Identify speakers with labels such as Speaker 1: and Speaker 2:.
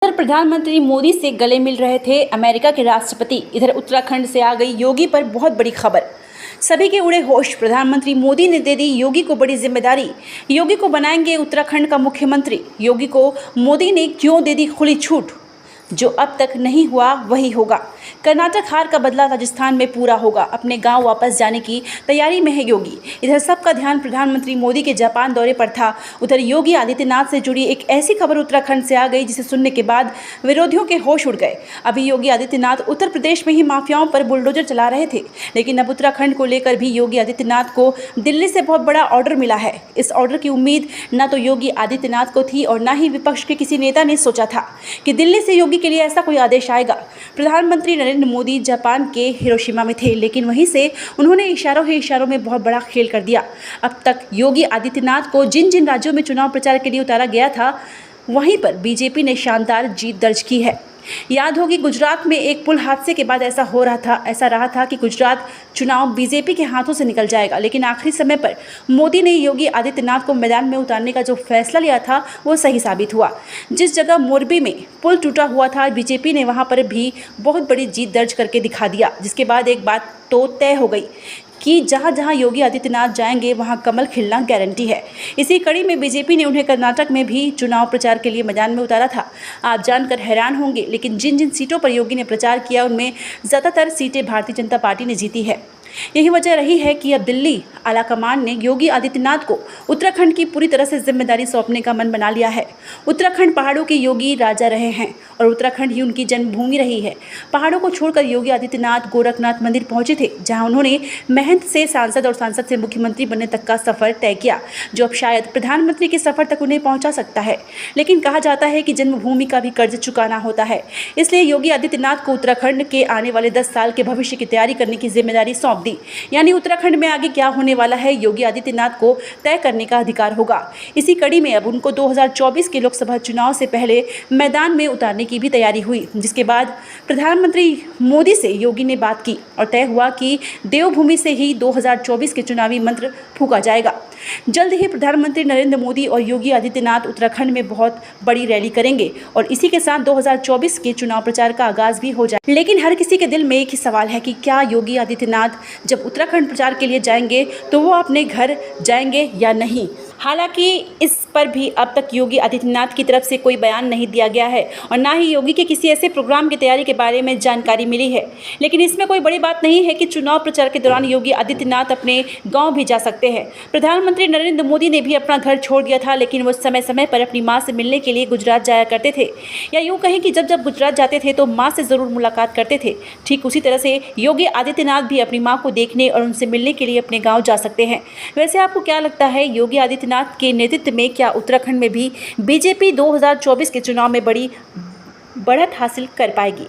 Speaker 1: इधर प्रधानमंत्री मोदी से गले मिल रहे थे अमेरिका के राष्ट्रपति। इधर उत्तराखंड से आ गई योगी पर बहुत बड़ी खबर। सभी के उड़े होश। प्रधानमंत्री मोदी ने दे दी योगी को बड़ी जिम्मेदारी। योगी को बनाएंगे उत्तराखंड का मुख्यमंत्री। योगी को मोदी ने क्यों दे दी खुली छूट? जो अब तक नहीं हुआ वही होगा। कर्नाटक हार का बदला राजस्थान में पूरा होगा। अपने गांव वापस जाने की तैयारी में है योगी। इधर सबका ध्यान प्रधानमंत्री मोदी के जापान दौरे पर था। उधर योगी आदित्यनाथ से जुड़ी एक ऐसी खबर उत्तराखंड से आ गई जिसे सुनने के बाद विरोधियों के होश उड़ गए। अभी योगी आदित्यनाथ उत्तर प्रदेश में ही माफियाओं पर बुलडोजर चला रहे थे, लेकिन अब उत्तराखंड को लेकर भी योगी आदित्यनाथ को दिल्ली से बहुत बड़ा ऑर्डर मिला है। इस ऑर्डर की उम्मीद न तो योगी आदित्यनाथ को थी और न ही विपक्ष के किसी नेता ने सोचा था कि दिल्ली से योगी के लिए ऐसा कोई आदेश आएगा। प्रधानमंत्री नरेंद्र मोदी जापान के हिरोशिमा में थे, लेकिन वहीं से उन्होंने इशारों ही इशारों में बहुत बड़ा खेल कर दिया। अब तक योगी आदित्यनाथ को जिन जिन राज्यों में चुनाव प्रचार के लिए उतारा गया था, वहीं पर बीजेपी ने शानदार जीत दर्ज की है। याद होगी, गुजरात में एक पुल हादसे के बाद ऐसा रहा था कि गुजरात चुनाव बीजेपी के हाथों से निकल जाएगा, लेकिन आखिरी समय पर मोदी ने योगी आदित्यनाथ को मैदान में उतारने का जो फैसला लिया था वो सही साबित हुआ। जिस जगह मोरबी में पुल टूटा हुआ था, बीजेपी ने वहां पर भी बहुत बड़ी जीत दर्ज करके दिखा दिया, जिसके बाद एक बात तो तय हो गई कि जहां जहां योगी आदित्यनाथ जाएंगे वहां कमल खिलना गारंटी है। इसी कड़ी में बीजेपी ने उन्हें कर्नाटक में भी चुनाव प्रचार के लिए मैदान में उतारा था। आप जानकर हैरान होंगे, लेकिन जिन जिन सीटों पर योगी ने प्रचार किया उनमें ज़्यादातर सीटें भारतीय जनता पार्टी ने जीती है। यही वजह रही है कि अब दिल्ली आलाकमान ने योगी आदित्यनाथ को उत्तराखंड की पूरी तरह से जिम्मेदारी सौंपने का मन बना लिया है। उत्तराखंड पहाड़ों के योगी राजा रहे हैं और उत्तराखंड ही उनकी जन्मभूमि रही है। पहाड़ों को छोड़कर योगी आदित्यनाथ गोरखनाथ मंदिर पहुंचे थे, जहां उन्होंने महंत से सांसद और सांसद से मुख्यमंत्री बनने तक का सफर तय किया, जो अब शायद प्रधानमंत्री के सफर तक उन्हें पहुंचा सकता है। लेकिन कहा जाता है कि जन्मभूमि का भी कर्ज चुकाना होता है, इसलिए योगी आदित्यनाथ को उत्तराखंड के आने वाले 10 साल के भविष्य की तैयारी करने की जिम्मेदारी सौंप दी। यानी उत्तराखंड में आगे क्या होने वाला है, योगी आदित्यनाथ को तय करने का अधिकार होगा। इसी कड़ी में अब उनको 2024 के लोकसभा चुनाव से पहले मैदान में उतारने की भी तैयारी हुई, जिसके बाद प्रधानमंत्री मोदी से योगी ने बात की और तय हुआ कि देवभूमि से ही 2024 के चुनावी मंत्र फूंका जाएगा। जल्द ही प्रधानमंत्री नरेंद्र मोदी और योगी आदित्यनाथ उत्तराखंड में बहुत बड़ी रैली करेंगे और इसी के साथ 2024 के चुनाव प्रचार का आगाज भी हो जाए। लेकिन हर किसी के दिल में एक ही सवाल है कि क्या योगी आदित्यनाथ जब उत्तराखंड प्रचार के लिए जाएंगे तो वो अपने घर जाएंगे या नहीं। हालांकि इस पर भी अब तक योगी आदित्यनाथ की तरफ से कोई बयान नहीं दिया गया है और ना ही योगी के किसी ऐसे प्रोग्राम की तैयारी के बारे में जानकारी मिली है। लेकिन इसमें कोई बड़ी बात नहीं है कि चुनाव प्रचार के दौरान योगी आदित्यनाथ अपने गांव भी जा सकते हैं। प्रधानमंत्री नरेंद्र मोदी ने भी अपना घर छोड़ दिया था, लेकिन वो समय समय पर अपनी माँ से मिलने के लिए गुजरात जाया करते थे, या यूँ कहें कि जब जब गुजरात जाते थे तो माँ से ज़रूर मुलाकात करते थे। ठीक उसी तरह से योगी आदित्यनाथ भी अपनी माँ को देखने और उनसे मिलने के लिए अपने गाँव जा सकते हैं। वैसे आपको क्या लगता है, योगी आदित्यनाथ के नेतृत्व में क्या उत्तराखंड में भी बीजेपी 2024 के चुनाव में बड़ी बढ़त हासिल कर पाएगी?